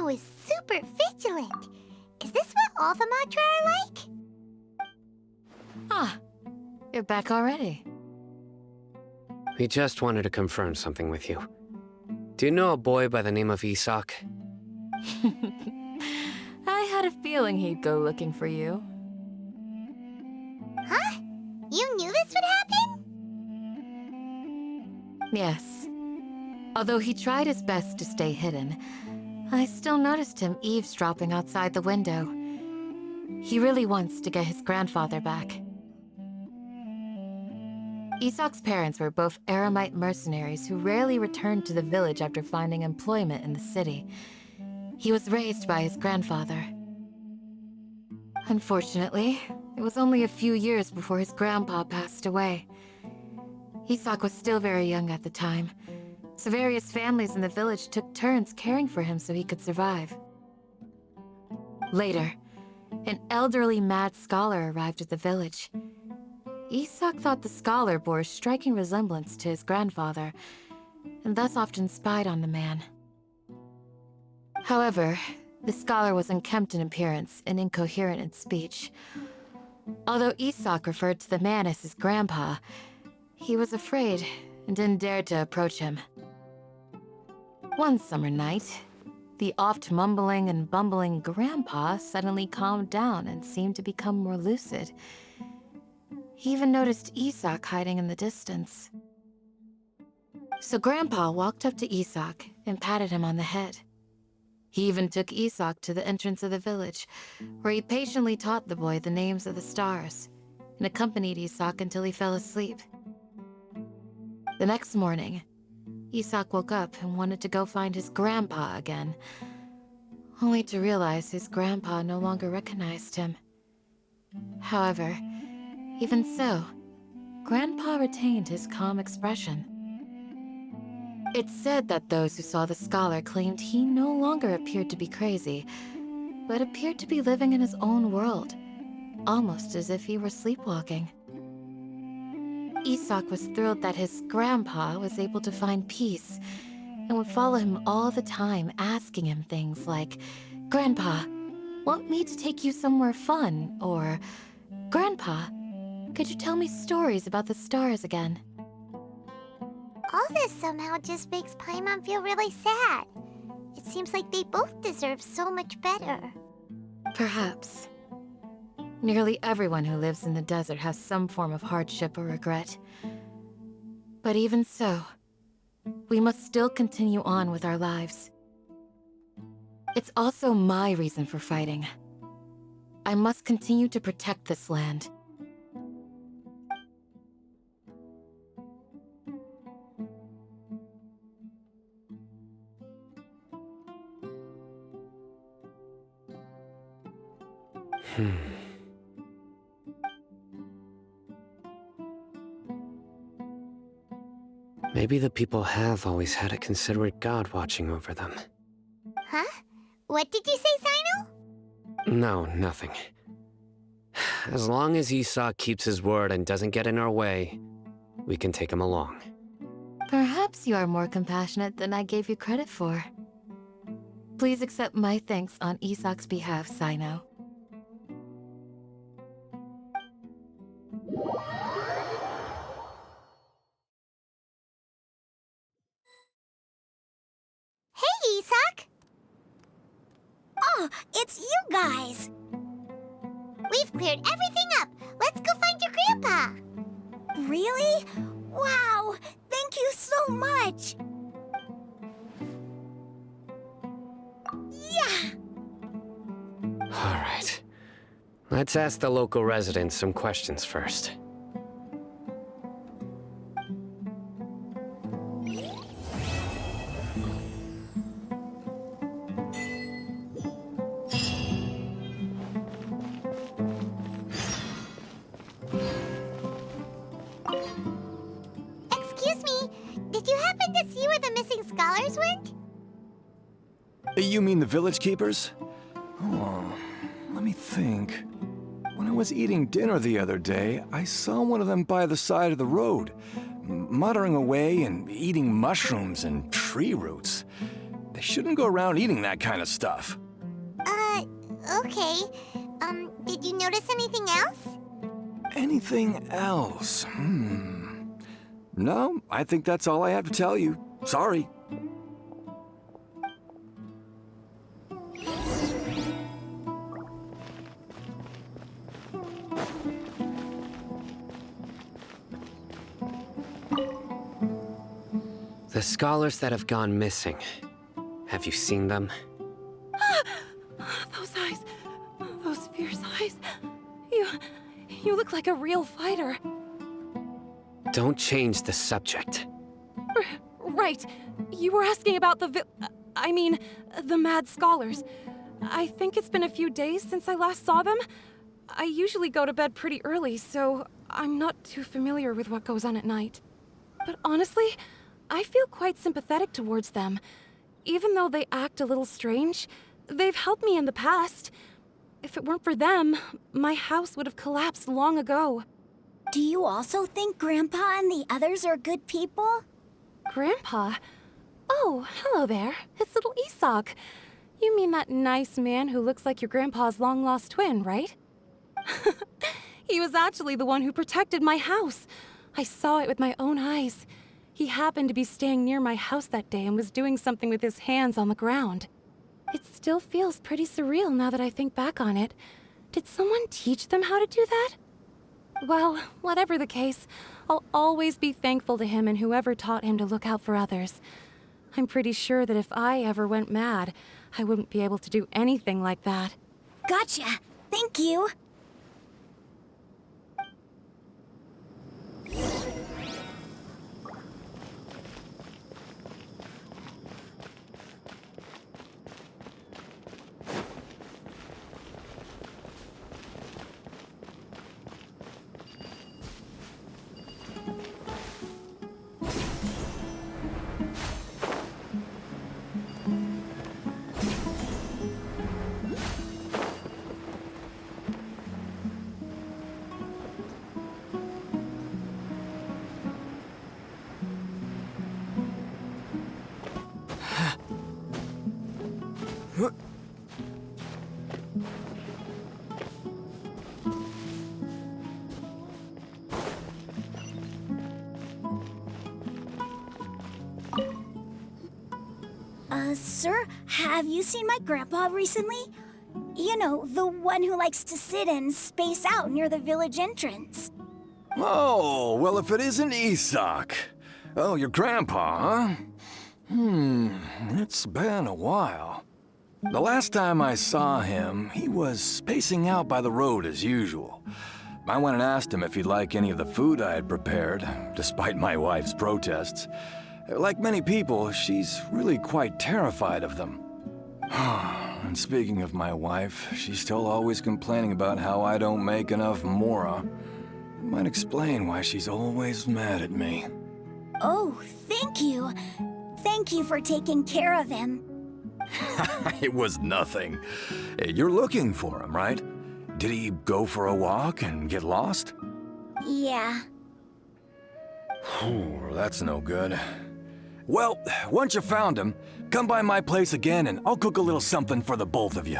is super vigilant. Is this what all the Matra are like? Ah, you're back already. We just wanted to confirm something with you. Do you know a boy by the name of Isak? I had a feeling he'd go looking for you. Huh? You knew this would happen? Yes. Although he tried his best to stay hidden, I still noticed him eavesdropping outside the window. He really wants to get his grandfather back. Isak's parents were both Eremite mercenaries who rarely returned to the village after finding employment in the city. He was raised by his grandfather. Unfortunately, it was only a few years before his grandpa passed away. Isak was still very young at the time, so various families in the village took turns caring for him so he could survive. Later, an elderly mad scholar arrived at the village. Isak thought the scholar bore a striking resemblance to his grandfather, and thus often spied on the man. However, the scholar was unkempt in appearance and incoherent in speech. Although Isak referred to the man as his grandpa, he was afraid and didn't dare to approach him. One summer night, the oft mumbling and bumbling grandpa suddenly calmed down and seemed to become more lucid. He even noticed Isak hiding in the distance. So Grandpa walked up to Isak and patted him on the head. He even took Isak to the entrance of the village, where he patiently taught the boy the names of the stars, and accompanied Isak until he fell asleep. The next morning, Isak woke up and wanted to go find his grandpa again, only to realize his grandpa no longer recognized him. However, even so, Grandpa retained his calm expression. It's said that those who saw the scholar claimed he no longer appeared to be crazy, but appeared to be living in his own world, almost as if he were sleepwalking. Isak was thrilled that his grandpa was able to find peace, and would follow him all the time, asking him things like, "Grandpa, want me to take you somewhere fun?" Or, "Grandpa, could you tell me stories about the stars again?" All this somehow just makes Paimon feel really sad. It seems like they both deserve so much better. Perhaps. Nearly everyone who lives in the desert has some form of hardship or regret. But even so, we must still continue on with our lives. It's also my reason for fighting. I must continue to protect this land. Maybe the people have always had a considerate god watching over them. Huh? What did you say, Sino? No, nothing. As long as Isak keeps his word and doesn't get in our way, we can take him along. Perhaps you are more compassionate than I gave you credit for. Please accept my thanks on Isak's behalf, Sino. Hey, Isak! Oh, it's you guys! We've cleared everything up. Let's go find your grandpa. Really? Wow! Thank you so much! Yeah! All right. Let's ask the local residents some questions first. Excuse me, did you happen to see where the missing scholars went? You mean the village keepers? Oh, let me think. When I was eating dinner the other day, I saw one of them by the side of the road, muttering away and eating mushrooms and tree roots. They shouldn't go around eating that kind of stuff. Okay. Did you notice anything else? Anything else? No, I think that's all I have to tell you. Sorry. The scholars that have gone missing. Have you seen them? Those eyes. Those fierce eyes. You look like a real fighter. Don't change the subject. Right. You were asking about the mad scholars. I think it's been a few days since I last saw them. I usually go to bed pretty early, so I'm not too familiar with what goes on at night. But honestly, I feel quite sympathetic towards them. Even though they act a little strange, they've helped me in the past. If it weren't for them, my house would have collapsed long ago. Do you also think Grandpa and the others are good people? Grandpa? Oh, hello there. It's little Isak. You mean that nice man who looks like your grandpa's long-lost twin, right? He was actually the one who protected my house. I saw it with my own eyes. He happened to be staying near my house that day and was doing something with his hands on the ground. It still feels pretty surreal now that I think back on it. Did someone teach them how to do that? Well, whatever the case, I'll always be thankful to him and whoever taught him to look out for others. I'm pretty sure that if I ever went mad, I wouldn't be able to do anything like that. Gotcha. Thank you. Sir, have you seen my grandpa recently? You know, the one who likes to sit and space out near the village entrance. Oh, well, if it isn't Isak. Oh, your grandpa, huh? It's been a while. The last time I saw him, he was spacing out by the road as usual. I went and asked him if he'd like any of the food I had prepared, despite my wife's protests. Like many people, she's really quite terrified of them. And speaking of my wife, she's still always complaining about how I don't make enough mora. It might explain why she's always mad at me. Oh, thank you. Thank you for taking care of him. It was nothing. You're looking for him, right? Did he go for a walk and get lost? Yeah. Oh, that's no good. Well, once you found him, come by my place again and I'll cook a little something for the both of you.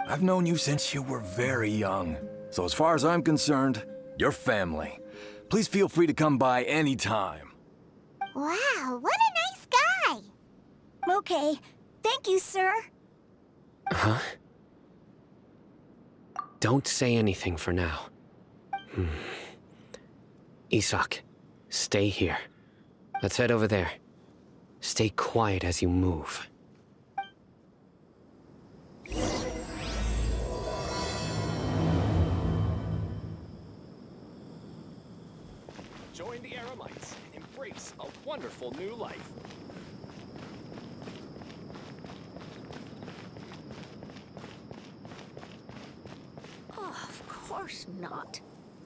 I've known you since you were very young, so as far as I'm concerned, you're family. Please feel free to come by anytime. Wow, what a nice guy. Okay, thank you, sir. Huh? Don't say anything for now. Isak, stay here. Let's head over there. Stay quiet as you move. Join the Aramites and embrace a wonderful new life. Oh, of course not.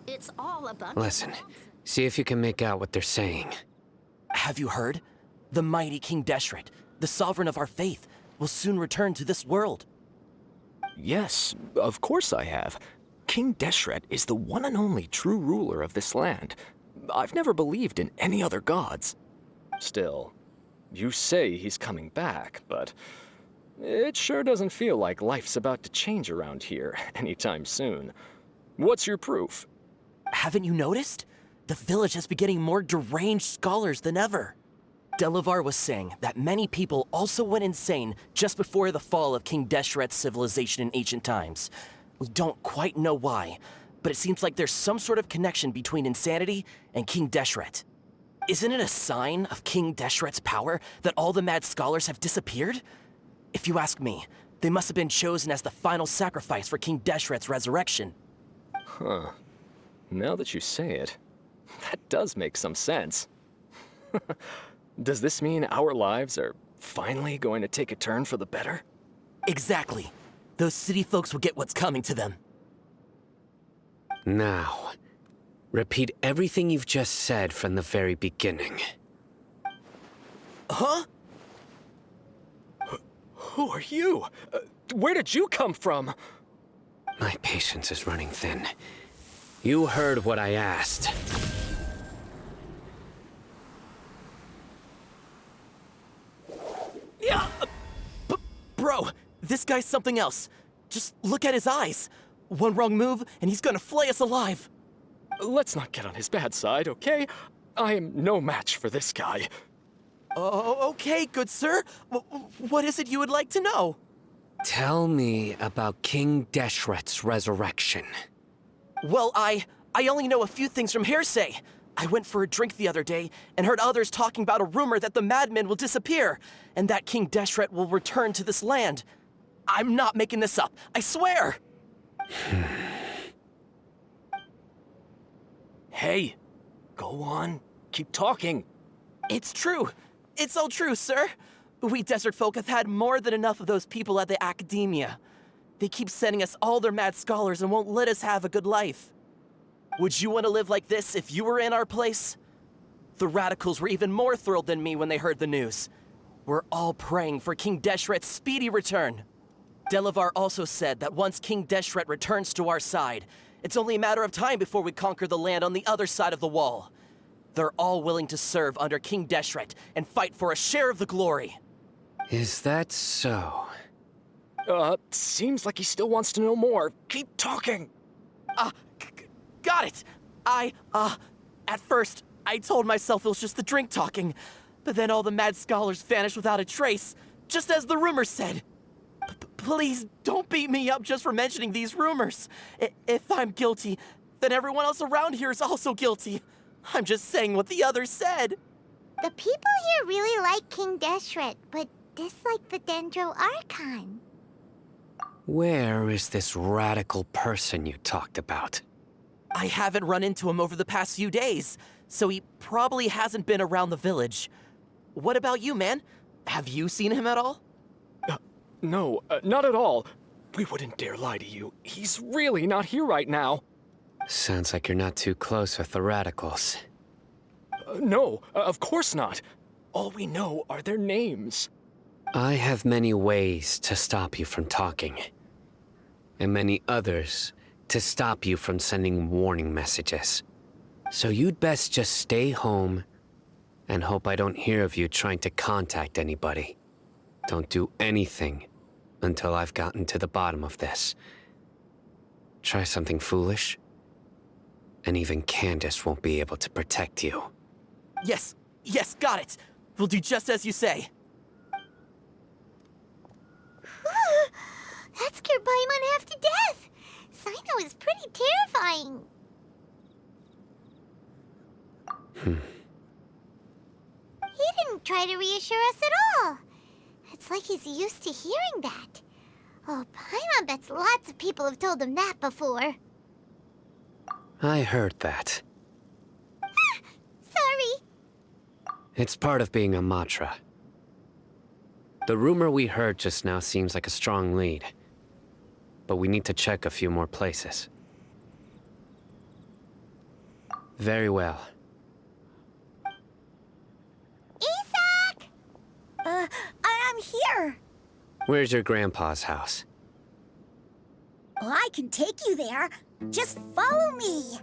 It's all a bunch Listen, of... see if you can make out what they're saying. Have you heard? The mighty King Deshret, the sovereign of our faith, will soon return to this world. Yes, of course I have. King Deshret is the one and only true ruler of this land. I've never believed in any other gods. Still, You say he's coming back, but it sure doesn't feel like life's about to change around here anytime soon. What's your proof? Haven't you noticed? The village has been getting more deranged scholars than ever. Delavar was saying that many people also went insane just before the fall of King Deshret's civilization in ancient times. We don't quite know why, but it seems like there's some sort of connection between insanity and King Deshret. Isn't it a sign of King Deshret's power that all the mad scholars have disappeared? If you ask me, they must have been chosen as the final sacrifice for King Deshret's resurrection. Huh. Now that you say it, that does make some sense. Does this mean our lives are finally going to take a turn for the better? Exactly. Those city folks will get what's coming to them. Now, repeat everything you've just said from the very beginning. Huh? Who are you? Where did you come from? My patience is running thin. You heard what I asked. Yeah, bro, this guy's something else. Just look at his eyes. One wrong move, and he's gonna flay us alive. Let's not get on his bad side, okay? I am no match for this guy. Oh, okay, good sir. What is it you would like to know? Tell me about King Deshret's resurrection. Well, I only know a few things from hearsay. I went for a drink the other day and heard others talking about a rumor that the madmen will disappear and that King Deshret will return to this land. I'm not making this up, I swear! Hey, go on. Keep talking. It's true. It's all true, sir. We desert folk have had more than enough of those people at the academia. They keep sending us all their mad scholars and won't let us have a good life. Would you want to live like this if you were in our place? The radicals were even more thrilled than me when they heard the news. We're all praying for King Deshret's speedy return. Delavar also said that once King Deshret returns to our side, it's only a matter of time before we conquer the land on the other side of the wall. They're all willing to serve under King Deshret and fight for a share of the glory. Is that so? Seems like he still wants to know more. Keep talking. Got it! At first, I told myself it was just the drink talking, but then all the mad scholars vanished without a trace, just as the rumors said. Please don't beat me up just for mentioning these rumors. If I'm guilty, then everyone else around here is also guilty. I'm just saying what the others said. The people here really like King Deshret, but dislike the Dendro Archon. Where is this radical person you talked about? I haven't run into him over the past few days, so he probably hasn't been around the village. What about you, man? Have you seen him at all? No, not at all. We wouldn't dare lie to you. He's really not here right now. Sounds like you're not too close with the radicals. No, of course not. All we know are their names. I have many ways to stop you from talking. And many others to stop you from sending warning messages. So you'd best just stay home and hope I don't hear of you trying to contact anybody. Don't do anything until I've gotten to the bottom of this. Try something foolish, and even Candace won't be able to protect you. Yes, got it. We'll do just as you say. That scared Paimon half to death. Sino is pretty terrifying. He didn't try to reassure us at all. It's like he's used to hearing that. Oh, Paimon bets lots of people have told him that before. I heard that. Sorry. It's part of being a Matra. The rumor we heard just now seems like a strong lead. But we need to check a few more places. Very well. Isak! I'm here. Where's your grandpa's house? Well, I can take you there. Just follow me.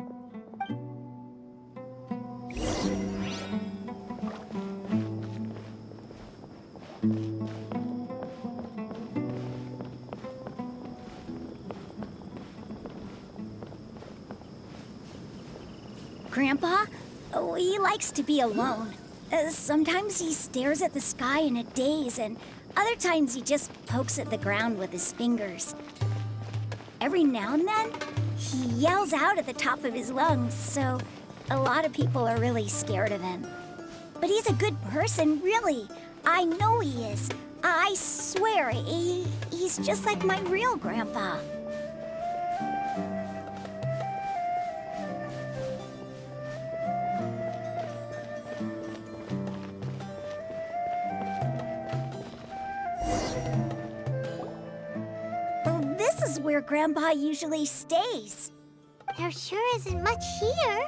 Grandpa? Oh, he likes to be alone. Sometimes he stares at the sky in a daze, and other times he just pokes at the ground with his fingers. Every now and then, he yells out at the top of his lungs, so a lot of people are really scared of him. But he's a good person, really. I know he is. I swear, he's just like my real grandpa. This is where Grandpa usually stays. There sure isn't much here.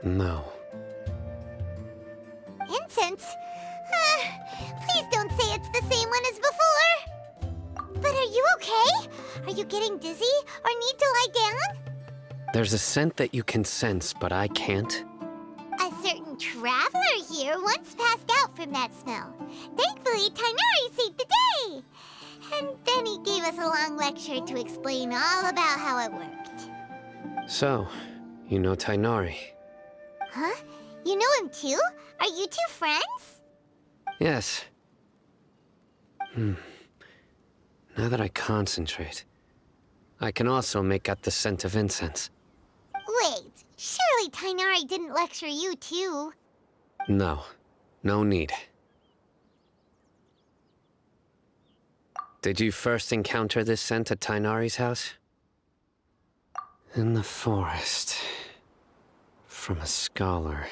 No. Incense? Please don't say it's the same one as before. But are you okay? Are you getting dizzy or need to lie down? There's a scent that you can sense, but I can't. A certain traveler here once passed out from that smell. Thankfully, Tainari saved the day. And then he gave us a long lecture to explain all about how it worked. So, you know Tainari? Huh? You know him too? Are you two friends? Yes. Now that I concentrate, I can also make out the scent of incense. Wait, surely Tainari didn't lecture you too? No. No need. Did you first encounter this scent at Tainari's house? In the forest. From a scholar.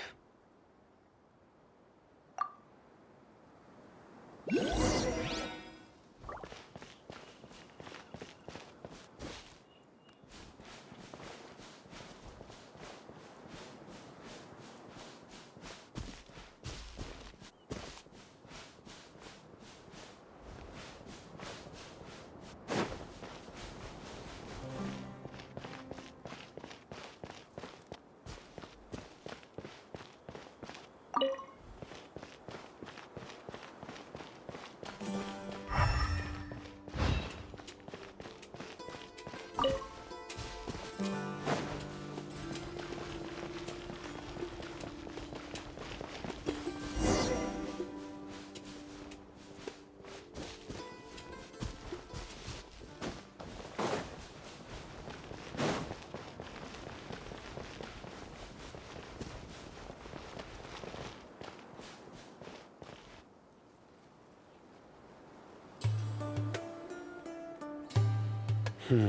What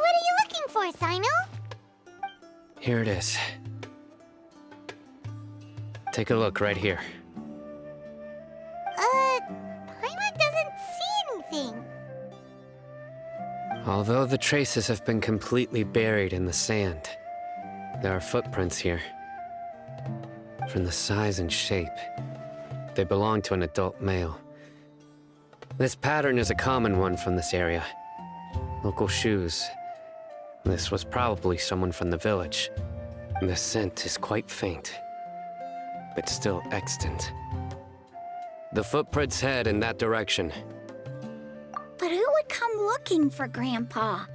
are you looking for, Sino? Here it is. Take a look right here. Paimon doesn't see anything. Although the traces have been completely buried in the sand, there are footprints here. From the size and shape, they belong to an adult male. This pattern is a common one from this area. Local shoes. This was probably someone from the village. The scent is quite faint, but still extant. The footprints head in that direction. But who would come looking for Grandpa?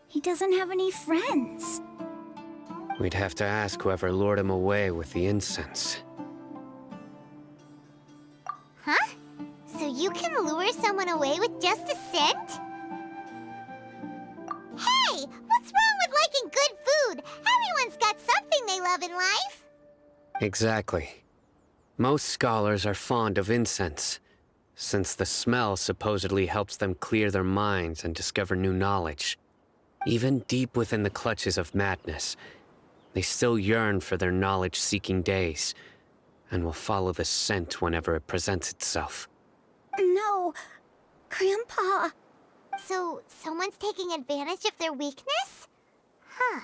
He doesn't have any friends. We'd have to ask whoever lured him away with the incense. Huh? So you can lure someone away with just a scent? Hey! What's wrong with liking good food? Everyone's got something they love in life. Exactly. Most scholars are fond of incense, since the smell supposedly helps them clear their minds and discover new knowledge. Even deep within the clutches of madness, they still yearn for their knowledge-seeking days, and will follow the scent whenever it presents itself. No, Grandpa. So, someone's taking advantage of their weakness? Huh.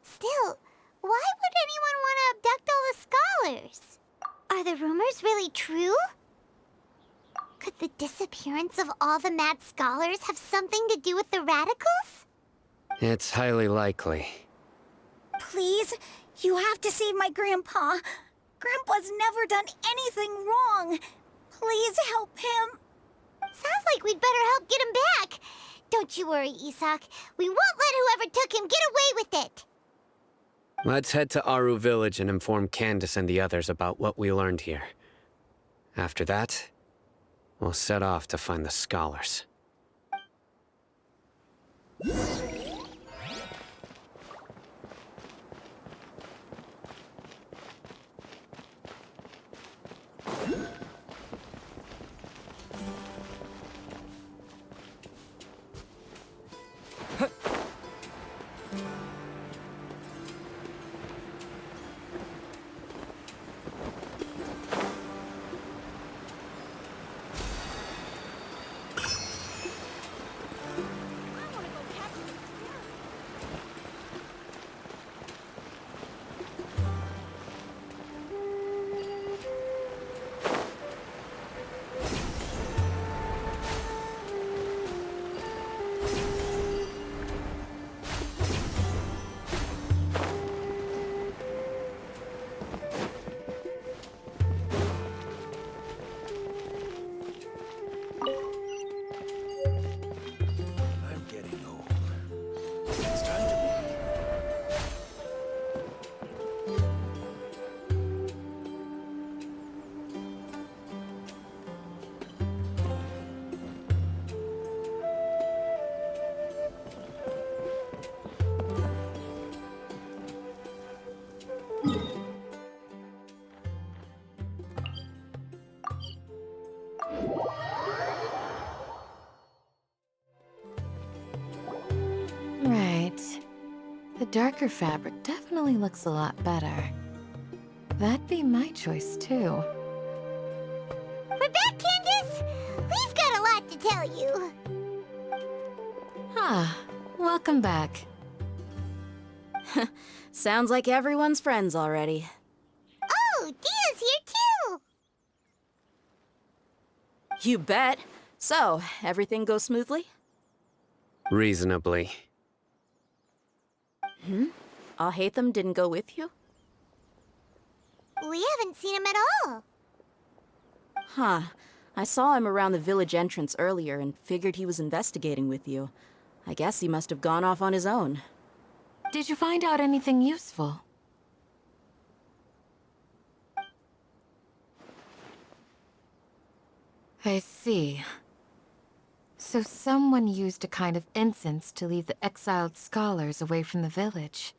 Still, why would anyone want to abduct all the scholars? Are the rumors really true? Could the disappearance of all the mad scholars have something to do with the radicals? It's highly likely. Please, you have to save my Grandpa. Grandpa's never done anything wrong. Please help him. Sounds like we'd better help get him back. Don't you worry, Isak. We won't let whoever took him get away with it. Let's head to Aru Village and inform Candace and the others about what we learned here. After that, we'll set off to find the scholars. I'm getting old. It's time to be. Right. The darker fabric definitely looks a lot better. That'd be my choice, too. We're back, Candace. We've got a lot to tell you. Ah, welcome back. Sounds like everyone's friends already. Oh, Dia's here too. You bet. So, everything goes smoothly? Reasonably. Alhaitham didn't go with you? We haven't seen him at all. Huh. I saw him around the village entrance earlier and figured he was investigating with you. I guess he must have gone off on his own. Did you find out anything useful? I see. So someone used a kind of incense to lead the exiled scholars away from the village.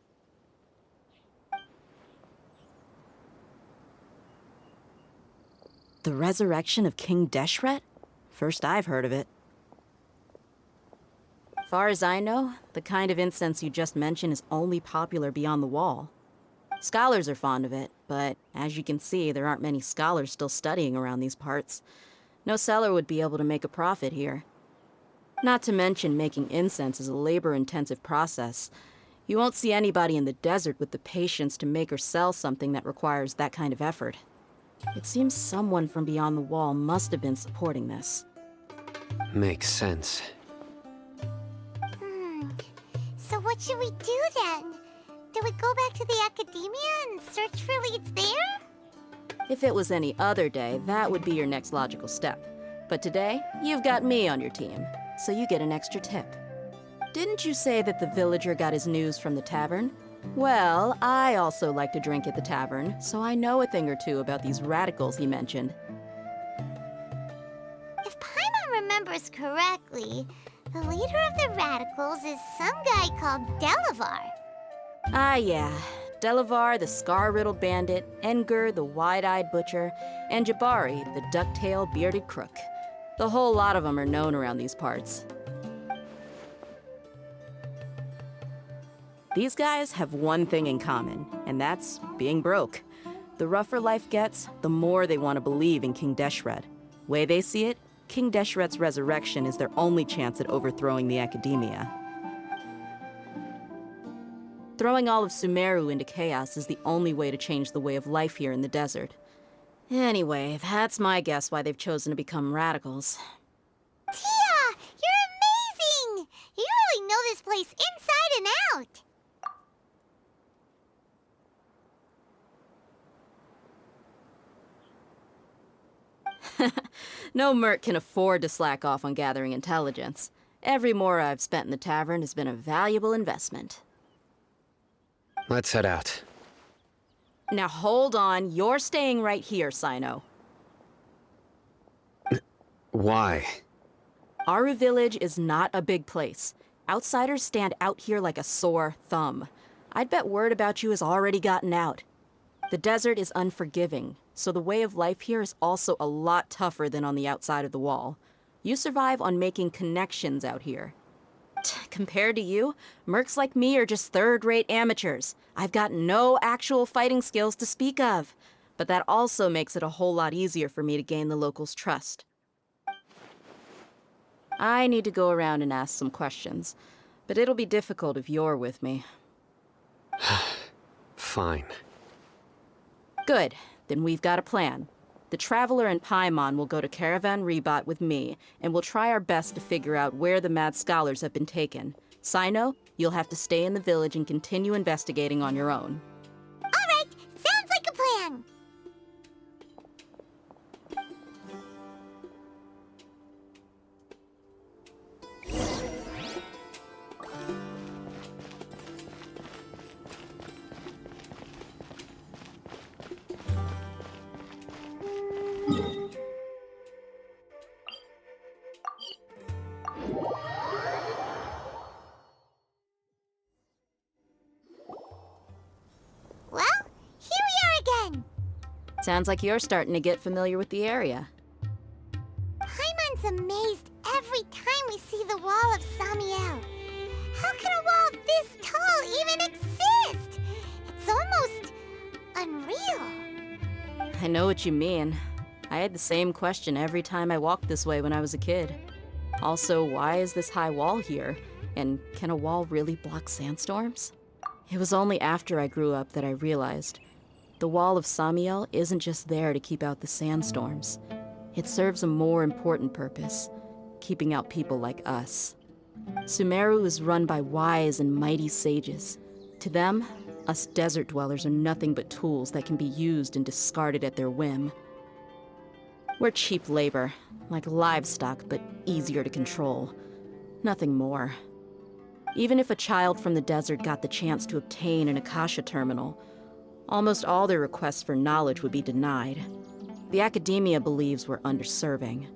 The resurrection of King Deshret? First I've heard of it. Far as I know, the kind of incense you just mentioned is only popular beyond the wall. Scholars are fond of it, but as you can see, there aren't many scholars still studying around these parts. No seller would be able to make a profit here. Not to mention making incense is a labor-intensive process. You won't see anybody in the desert with the patience to make or sell something that requires that kind of effort. It seems someone from beyond the wall must have been supporting this. Makes sense. So what should we do then? Do we go back to the academia and search for leads there? If it was any other day, that would be your next logical step. But today, you've got me on your team, so you get an extra tip. Didn't you say that the villager got his news from the tavern? Well, I also like to drink at the tavern, so I know a thing or two about these radicals he mentioned. If Paimon remembers correctly, the leader of the radicals is some guy called Delavar. Ah, yeah. Delavar, the scar-riddled bandit, Engur, the wide-eyed butcher, and Jabari, the duck-tailed bearded crook. The whole lot of them are known around these parts. These guys have one thing in common, and that's being broke. The rougher life gets, the more they want to believe in King Deshret. Way they see it, King Deshret's resurrection is their only chance at overthrowing the academia. Throwing all of Sumeru into chaos is the only way to change the way of life here in the desert. Anyway, that's my guess why they've chosen to become radicals. Tia! You're amazing! You really know this place inside and out! No merc can afford to slack off on gathering intelligence. Every more I've spent in the tavern has been a valuable investment. Let's head out. Now hold on, you're staying right here, Sino. Why? Aru Village is not a big place. Outsiders stand out here like a sore thumb. I'd bet word about you has already gotten out. The desert is unforgiving, so the way of life here is also a lot tougher than on the outside of the wall. You survive on making connections out here. Compared to you, mercs like me are just third-rate amateurs. I've got no actual fighting skills to speak of. But that also makes it a whole lot easier for me to gain the locals' trust. I need to go around and ask some questions, but it'll be difficult if you're with me. Fine. Good. Then we've got a plan. The Traveler and Paimon will go to Caravan Rebot with me, and we'll try our best to figure out where the Mad Scholars have been taken. Sino, you'll have to stay in the village and continue investigating on your own. All right, sounds like a plan. Well, here we are again. Sounds like you're starting to get familiar with the area. Paimon's amazed every time we see the wall of Samiel. How can a wall this tall even exist? It's almost unreal. I know what you mean. I had the same question every time I walked this way when I was a kid. Also, why is this high wall here? And can a wall really block sandstorms? It was only after I grew up that I realized the wall of Samiel isn't just there to keep out the sandstorms. It serves a more important purpose, keeping out people like us. Sumeru is run by wise and mighty sages. To them, us desert dwellers are nothing but tools that can be used and discarded at their whim. We're cheap labor, like livestock, but easier to control. Nothing more. Even if a child from the desert got the chance to obtain an Akasha terminal, almost all their requests for knowledge would be denied. The academia believes we're underserving.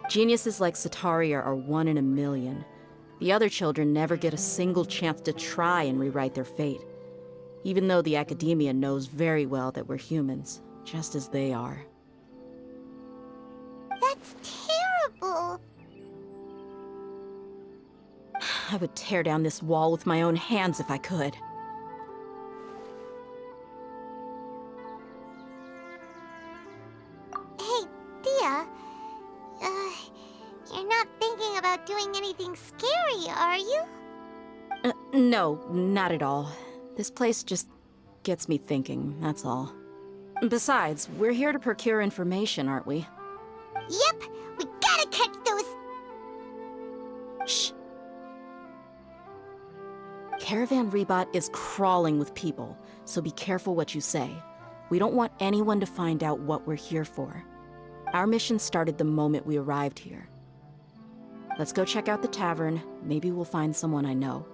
Geniuses like Sataria are one in a million. The other children never get a single chance to try and rewrite their fate, even though the academia knows very well that we're humans, just as they are. That's terrible. I would tear down this wall with my own hands if I could. Hey, Dia. You're not thinking about doing anything scary, are you? No, not at all. This place just gets me thinking, that's all. Besides, we're here to procure information, aren't we? Yep, we gotta catch those. Shh. Caravan Rebot is crawling with people, so be careful what you say. We don't want anyone to find out what we're here for. Our mission started the moment we arrived here. Let's go check out the tavern. Maybe we'll find someone I know.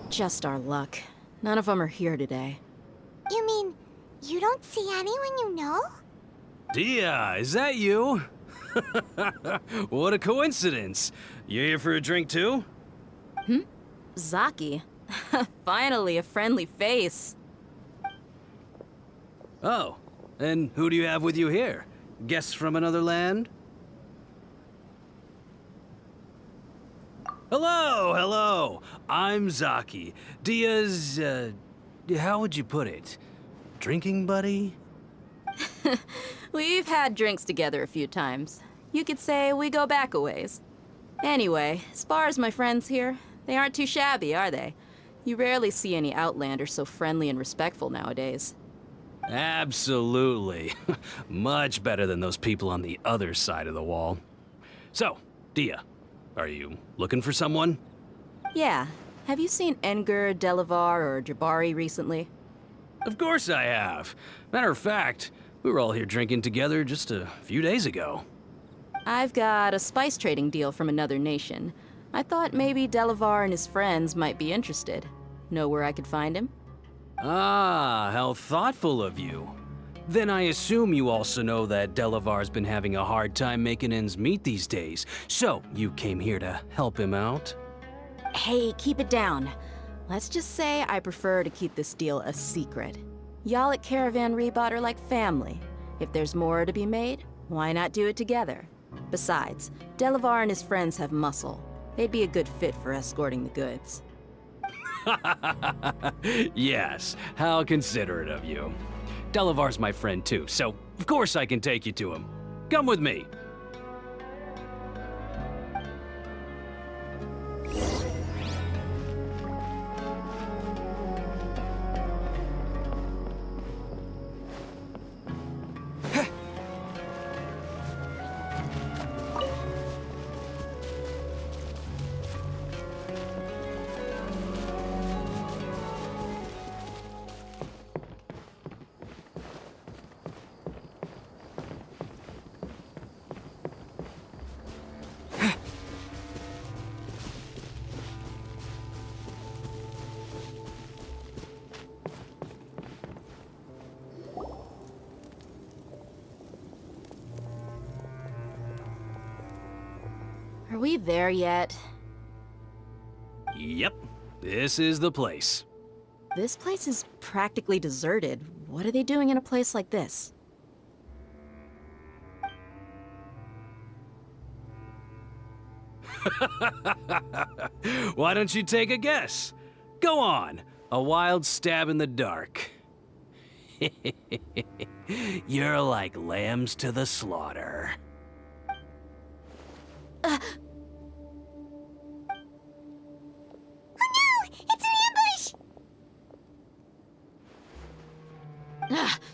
Just our luck. None of them are here today. You mean, you don't see anyone you know? Dia, is that you? What a coincidence. You here for a drink too? Zaki. Finally, a friendly face. Oh, and who do you have with you here? Guests from another land? Hello, hello. I'm Zaki. Dia's, how would you put it? Drinking buddy? We've had drinks together a few times. You could say we go back a ways. Anyway, as far as my friends here, they aren't too shabby, are they? You rarely see any Outlanders so friendly and respectful nowadays. Absolutely. Much better than those people on the other side of the wall. So, Dia, are you looking for someone? Yeah. Have you seen Enger, Delavar, or Jabari recently? Of course I have. Matter of fact, we were all here drinking together just a few days ago. I've got a spice trading deal from another nation. I thought maybe Delavar and his friends might be interested. Know where I could find him? Ah, how thoughtful of you. Then I assume you also know that Delavar's been having a hard time making ends meet these days, so you came here to help him out? Hey, keep it down. Let's just say I prefer to keep this deal a secret. Y'all at Caravan Rebot are like family. If there's more to be made, why not do it together? Besides, Delavar and his friends have muscle. They'd be a good fit for escorting the goods. Yes, how considerate of you. Delavar's my friend too, so of course I can take you to him. Come with me. Are we there yet? Yep, this is the place. This place is practically deserted. What are they doing in a place like this? Why don't you take a guess? Go on, a wild stab in the dark. You're like lambs to the slaughter.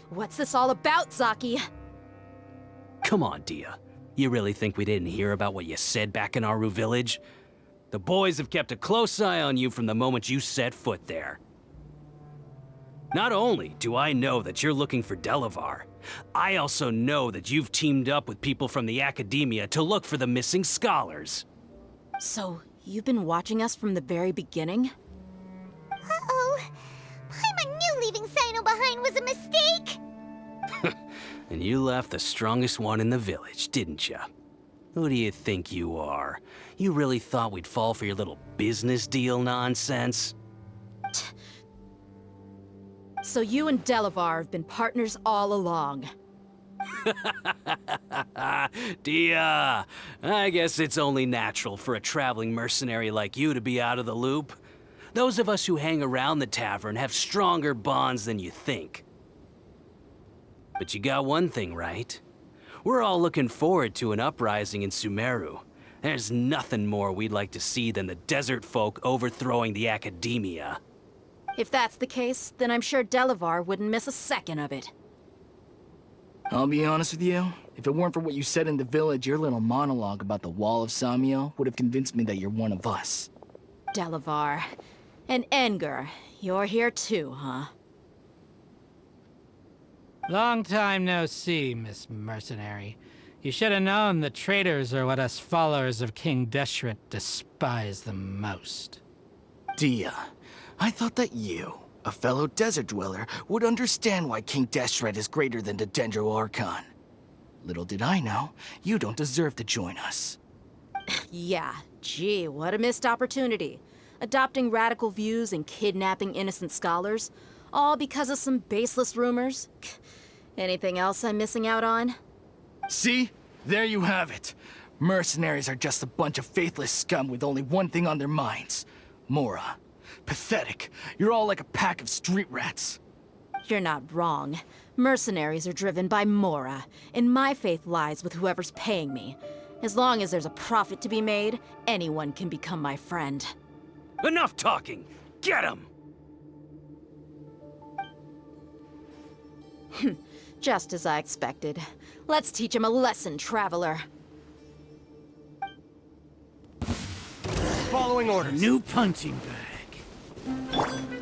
What's this all about, Zaki? Come on, Dia. You really think we didn't hear about what you said back in Aru village? The boys have kept a close eye on you from the moment you set foot there. Not only do I know that you're looking for Delavar, I also know that you've teamed up with people from the Academia to look for the missing scholars. So, you've been watching us from the very beginning? Uh-oh. Paimon knew leaving Sino behind was a mistake! And you left the strongest one in the village, didn't you? Who do you think you are? You really thought we'd fall for your little business deal nonsense? So you and Delavar have been partners all along. Dia, I guess it's only natural for a traveling mercenary like you to be out of the loop. Those of us who hang around the tavern have stronger bonds than you think. But you got one thing right. We're all looking forward to an uprising in Sumeru. There's nothing more we'd like to see than the desert folk overthrowing the Academia. If that's the case, then I'm sure Delavar wouldn't miss a second of it. I'll be honest with you. If it weren't for what you said in the village, your little monologue about the Wall of Samiel would have convinced me that you're one of us. Delavar. And Enger, you're here too, huh? Long time no see, Miss Mercenary. You should have known the traitors are what us followers of King Deshret despise the most. Dia, I thought that you, a fellow desert dweller, would understand why King Deshret is greater than the Dendro Archon. Little did I know, you don't deserve to join us. Yeah, gee, what a missed opportunity. Adopting radical views and kidnapping innocent scholars, all because of some baseless rumors. Anything else I'm missing out on? See? There you have it. Mercenaries are just a bunch of faithless scum with only one thing on their minds. Mora. Pathetic. You're all like a pack of street rats. You're not wrong. Mercenaries are driven by Mora, and my faith lies with whoever's paying me. As long as there's a profit to be made, anyone can become my friend. Enough talking! Get him! Just as I expected. Let's teach him a lesson, traveler. Following orders. New punching bag.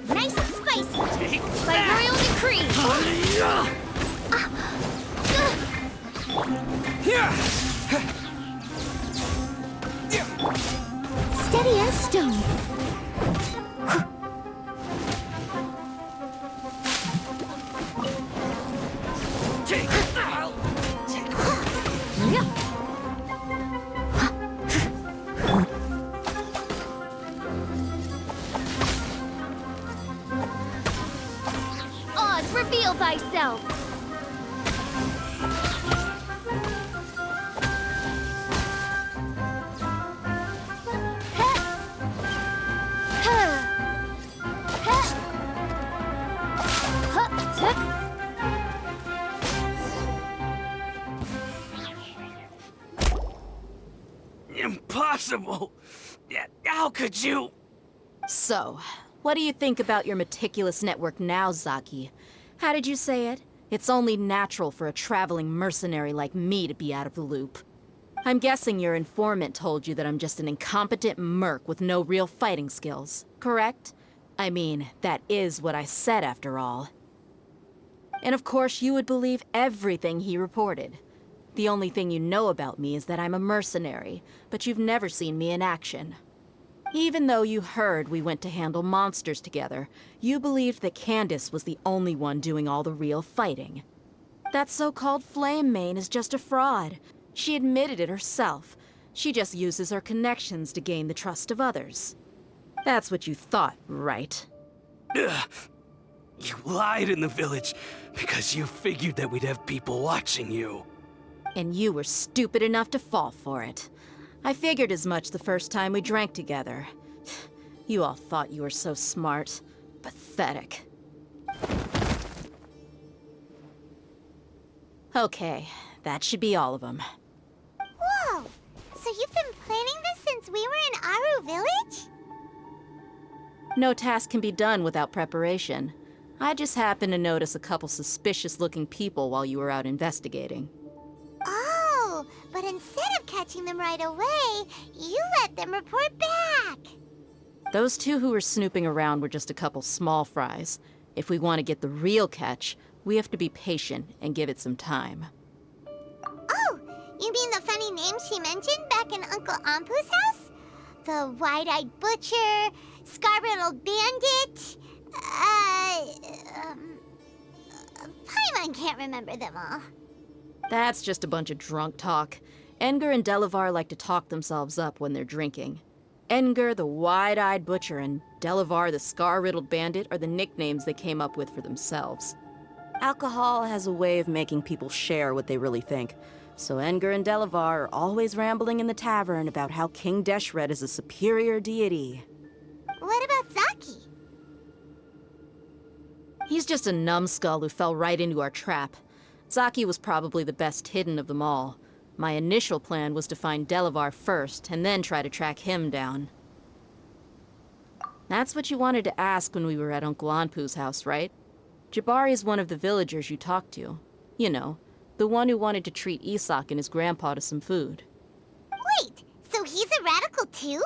Nice and spicy. Take By royal decree. Steady as stone. Take that! Oz, reveal thyself. Impossible! How could you? So, what do you think about your meticulous network now, Zaki? How did you say it? It's only natural for a traveling mercenary like me to be out of the loop. I'm guessing your informant told you that I'm just an incompetent merc with no real fighting skills, correct? I mean, that is what I said after all. And of course, you would believe everything he reported. The only thing you know about me is that I'm a mercenary, but you've never seen me in action. Even though you heard we went to handle monsters together, you believed that Candace was the only one doing all the real fighting. That so-called Flame Mane is just a fraud. She admitted it herself. She just uses her connections to gain the trust of others. That's what you thought, right? Ugh. You lied in the village because you figured that we'd have people watching you. And you were stupid enough to fall for it. I figured as much the first time we drank together. You all thought you were so smart. Pathetic. Okay, that should be all of them. Whoa! So you've been planning this since we were in Aru Village? No task can be done without preparation. I just happened to notice a couple suspicious-looking people while you were out investigating. Oh, but instead of catching them right away, you let them report back. Those two who were snooping around were just a couple small fries. If we want to get the real catch, we have to be patient and give it some time. Oh, you mean the funny name she mentioned back in Uncle Ampu's house? The wide-eyed butcher, scar-riddled bandit, Paimon can't remember them all. That's just a bunch of drunk talk. Edgar and Delavar like to talk themselves up when they're drinking. Edgar, the wide-eyed butcher, and Delavar, the scar-riddled bandit, are the nicknames they came up with for themselves. Alcohol has a way of making people share what they really think. So Edgar and Delavar are always rambling in the tavern about how King Deshret is a superior deity. What about Zaki? He's just a numbskull who fell right into our trap. Zaki was probably the best hidden of them all. My initial plan was to find Delavar first, and then try to track him down. That's what you wanted to ask when we were at Uncle Anpu's house, right? Jabari is one of the villagers you talked to. You know, the one who wanted to treat Isak and his grandpa to some food. Wait, so he's a radical too?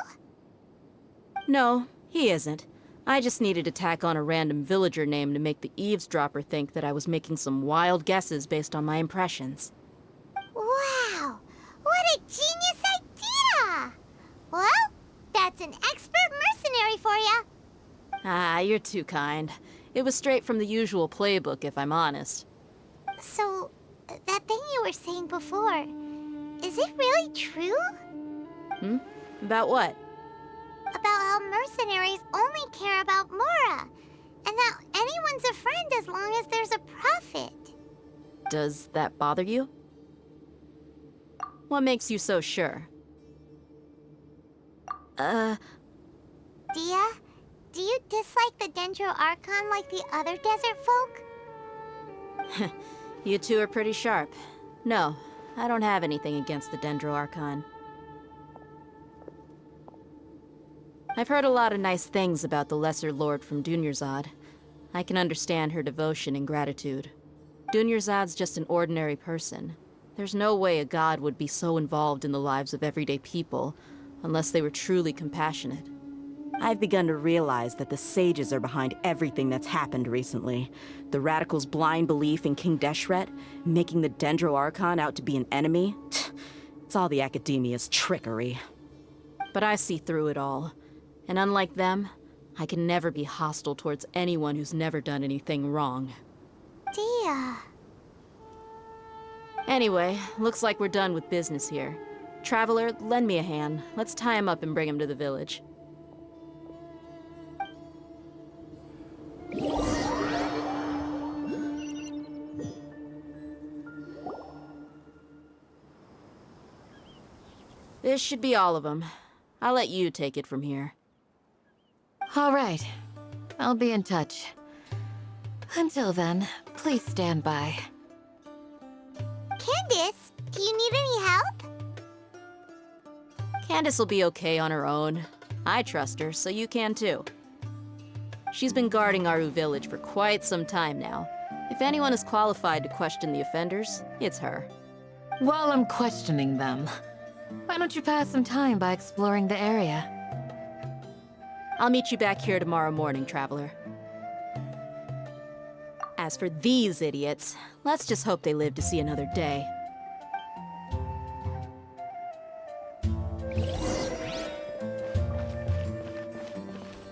No, he isn't. I just needed to tack on a random villager name to make the eavesdropper think that I was making some wild guesses based on my impressions. Wow, what a genius idea! Well, that's an expert mercenary for ya. Ah, you're too kind. It was straight from the usual playbook, if I'm honest. So, that thing you were saying before, is it really true? About what? About how mercenaries only care about Mora, and that anyone's a friend as long as there's a profit. Does that bother you? What makes you so sure? Dia, do you dislike the Dendro Archon like the other desert folk? You two are pretty sharp. No, I don't have anything against the Dendro Archon. I've heard a lot of nice things about the Lesser Lord from Dunyarzad. I can understand her devotion and gratitude. Dunyarzad's just an ordinary person. There's no way a god would be so involved in the lives of everyday people, unless they were truly compassionate. I've begun to realize that the sages are behind everything that's happened recently. The radicals' blind belief in King Deshret, making the Dendro Archon out to be an enemy. It's all the Academia's trickery. But I see through it all. And unlike them, I can never be hostile towards anyone who's never done anything wrong. Dia. Anyway, looks like we're done with business here. Traveler, lend me a hand. Let's tie him up and bring him to the village. This should be all of them. I'll let you take it from here. All right. I'll be in touch. Until then, please stand by. Candace, do you need any help? Candace will be okay on her own. I trust her, so you can too. She's been guarding Aru village for quite some time now. If anyone is qualified to question the offenders, it's her. While I'm questioning them, why don't you pass some time by exploring the area? I'll meet you back here tomorrow morning, Traveler. As for these idiots, let's just hope they live to see another day.